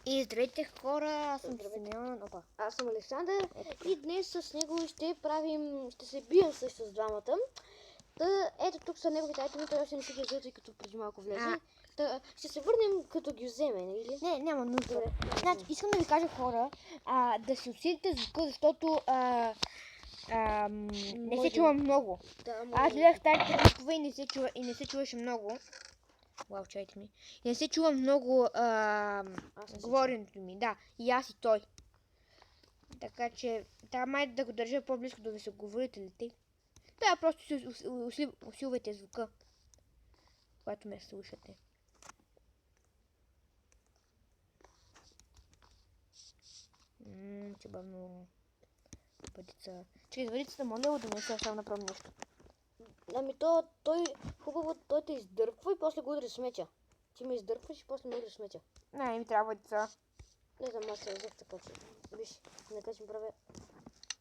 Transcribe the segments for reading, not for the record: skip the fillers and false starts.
И здравейте хора, аз съм Симеон. Опа. Аз съм Александър и днес с него ще се бием също с двамата. Ето тук са неговите айтеми, той още не си ги взел, тъй като преди малко влезе. Ще се върнем като ги вземе, нали? Не, няма нужда. Значи, искам да ви кажа хора, да си усилите звука, защото не се чува много. Аз гледах старите клипове и не се чуваше много. Вау, чайте ми. И не се чува много говоренето ми, да. И аз и той. Така че, май да го държа по-близко да ви се говорителите. Да, просто си усилвайте звука, когато ме слушате. Че бавно въдица. Чакай, въдицата моля да не се само направим нещо. Ами той хубаво, той те издърпва и после го удари сметя. Ти ме издърпваш и после ме удари сметя. Не ми трябва въдица. Не знам, аз се взех така, че виж, нека си правя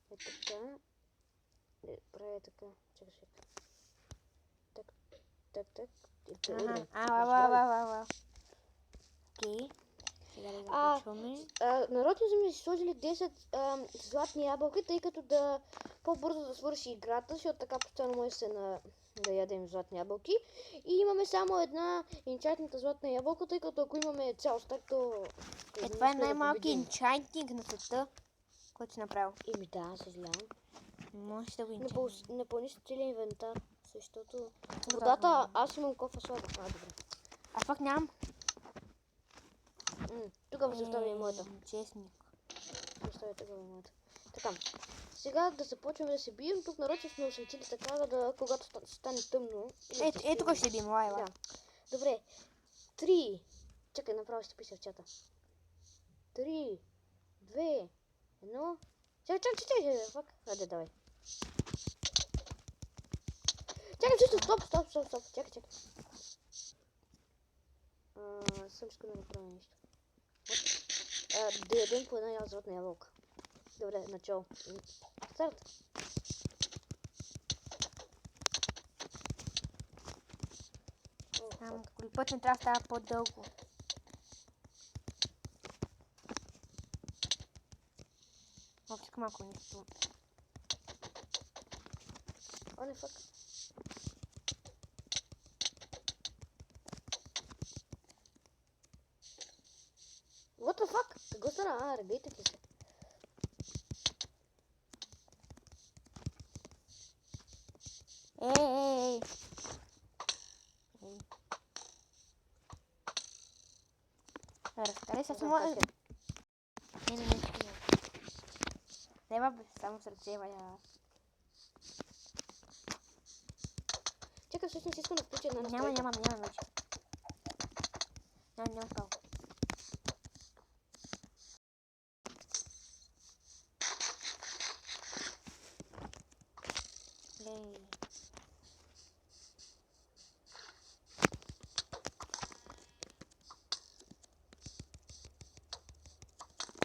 така. Правя така, чакай. Так. Окей. Сега да започваме. Народно сме си сложили 10 златни ябълки, тъй като да по-бързо да свърши играта, защото така постоянно може да ядем златни ябълки. И имаме само една енчантната златна ябълка, тъй като ако имаме цял стак, то... Това е най-малки енчантник на света, който си направил. Да, съжалявам. Може да го енчантник. Не пълниш целия инвентар, защото водата аз имам кофа слаба. Добре. Аз пак нямам. Тогава ще оставя и моята. Честник. Така, сега да започваме да се бием. Тук нарочно сме осветили така, когато стане тъмно. Тук ще бием, лайва. Да. Добре. 3. Чакай, направо ще пиша в чата. 3, 2, 1. Чакай. Фак. Айде, давай. Чакай, чисто, стоп. Чакай. Съм искам да направя нещо. Да ядем по една златна ябълка. Добре, начало. Старт. Коли път не трябва да става по-дълго. Опчик малко нещо. О, не фак. What the fuck? Какво стана? Регайте ли се? Ей! Разкари се само... Не. Неба само сърце, бая. Чакай, всъщност искам да включа една настройка. Нямам вече. Нямам право.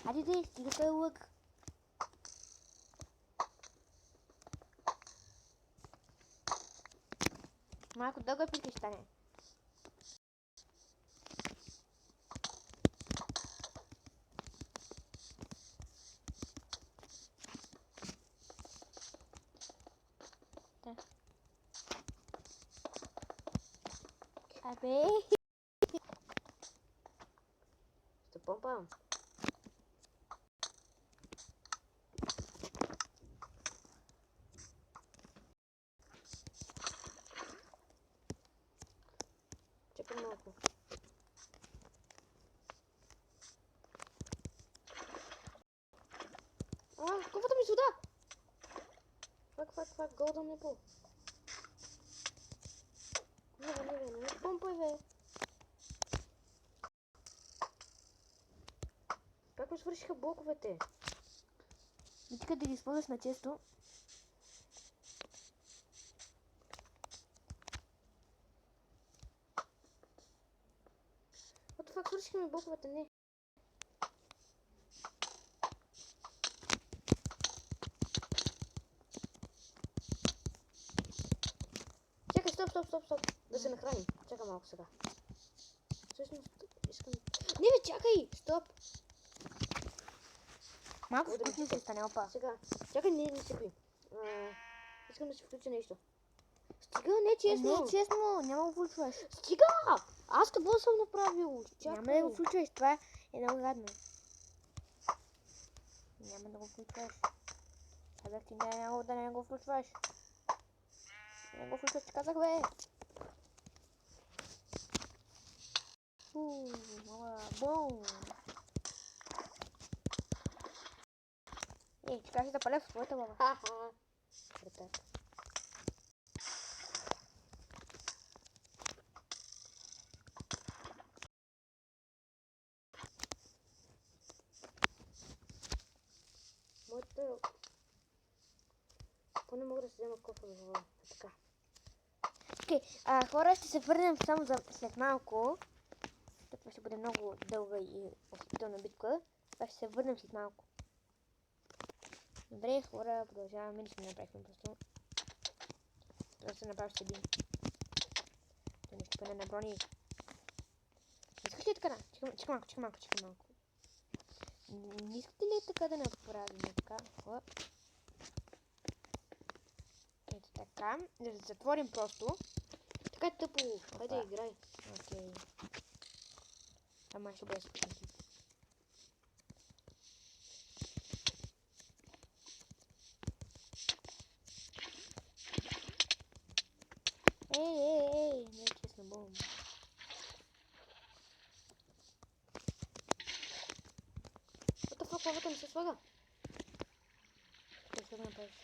Хайде, стига той лък. Малко дълга пика ще стане. Абе. Ще помпам. Чакай малко. Кофата ми сюда! Фак, голден нипъл. Не помпай, бе. Как ми свършиха блоковете? Вика да ги използваш на често. What the fuck, свършиха ми блоковете, не. Чакай, стоп. Да се нахраним. Чакай малко сега. Всъщност, искам... Не бе, чакай! Стоп! Малко Удари. скучно ще стане, опа. Сега. Чакай, не се пи. Искам да си включа нещо. Стига, не е честно. Не е честно, няма го включваш. Стига! Аз какво съм направил? Чакай. Няма да го включваш, това е много гадно. Няма да го включваш. Казах ти да не го включваш. Не го включваш, ти казах бе. Бум. Ей, чакай да паля в твоята глава. Ха-ха. Retard. Моята... Поне мога да си взема кофа за глава. Така. Окей, хора, ще се върнем само за след малко. Това ще бъде много дълга и осъдителна битка. Това ще се върнем след малко. Добре, хора, продължаваме. Нищо не направихме просто. Да се направиш един. Да нещо пъне на брони. Искате ли така? Чакай малко. Не искате ли така да направим така? Ето така. Да затворим просто. Така е тъпо. Хайде, играй. Окей. Ама ще бъде скучно. Ей, не е честно, бум. What the fuck, лавата не се слага? Ще го направиш.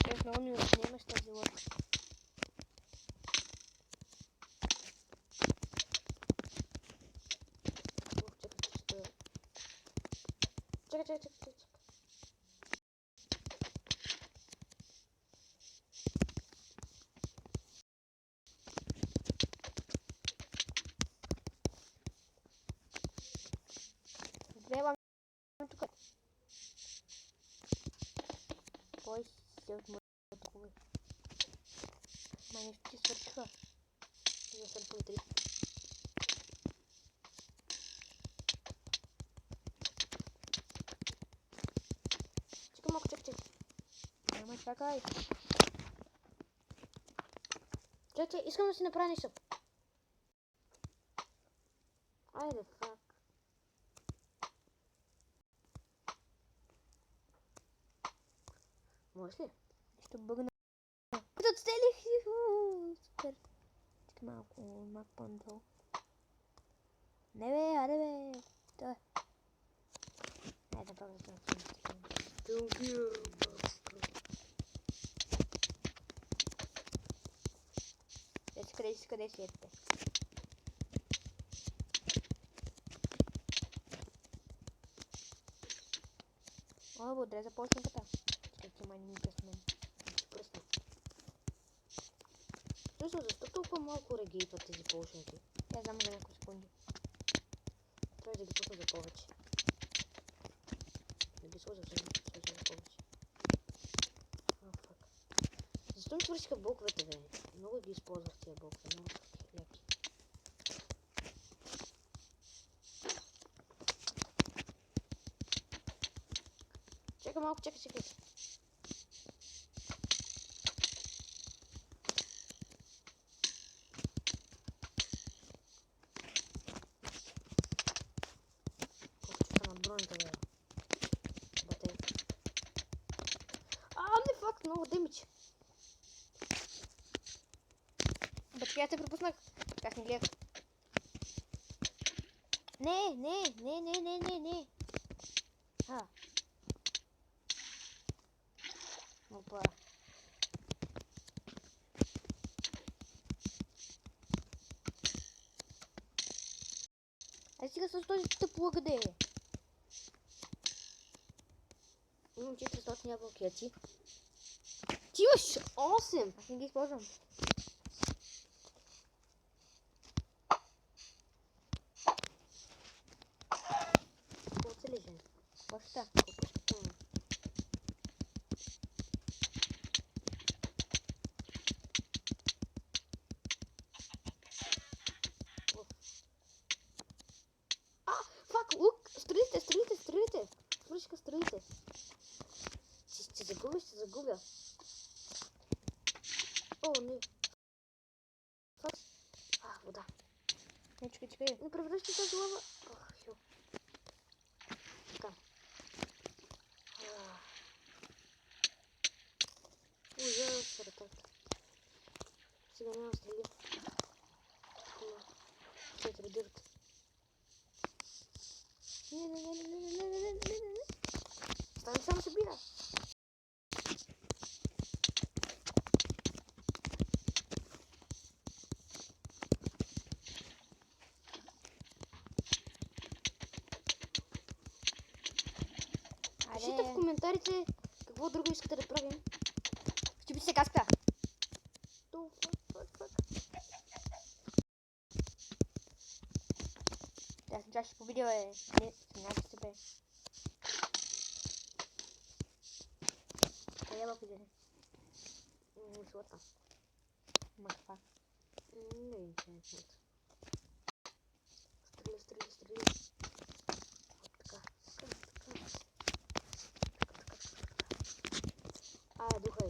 Тоест много ми отнемаш тази лък. Чакай. Две лами тук. Кой си от моето хубаво? Ма нещо ти свършва. За сърпо и 3. Чакай малко, чакай. Няма чакай. Чакай, искам да си направя нещо. Айде, фак. Можеш ли? Нещо бъгна. Отстелих си. Супер. Чакай малко по-надолу. Не бе, аре бе. Той. Айде да пробвам да къде си ете? О, благодаря за почнаката. Чакай, май не ми пръсна. Пръсна. Слушай, защо толкова малко регейват тези полшинки? Я знам за няколко секунди. Трябва да ги пусна за повече. Да ги сложа за повече. Фак. Защо ми свършиха блоковете, бе? Много ги използвах тия блокове. Много са яки. Чакай малко, чакай. Бронята, бе. Бате. Не факт, много демидж. Бачки, аз те пропуснах. Как не гледах. Не. Опа. Ай сега с този тъп лъгаде. Имам 400 ябълки, а ти? Ти имаш 8! Аз не ги използвам. Какво се лежи? Почта. вода. Не, чакай. Не превръщай тази лава. Ох, хю. Така. Ужас, ръката. Сега няма стрели. Хубаво. 4 дирта. Не. Стане само се бира. Пишете в коментарите какво друго искате да правим. Щупи се каската. Фак. Да, съм чак ще победила Не, съмнявам се бе. Къде ябълка иде? Злата. Ма каква? Не е интересно. Стрели. Така. Духа е.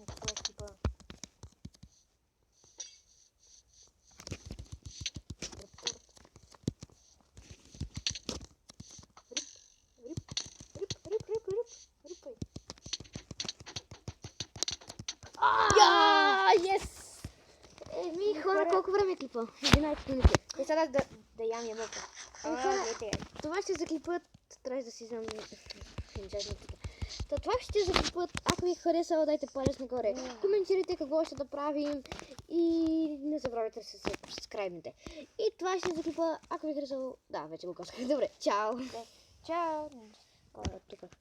Това е типа. Рипай. Yes! Хора, колко време клипа? 11 минути. И сега да ям ябълка. Това ще заклипат. Трябва да си знам. Това ще заклипат. Ако ви харесало, дайте палец нагоре. Коментирайте какво ще да правим. И не забравяйте да се сабскрайбнете. И това ще заклипа. Ако ви харесало. Да, вече го казах. Добре, чао. Чао! Тук.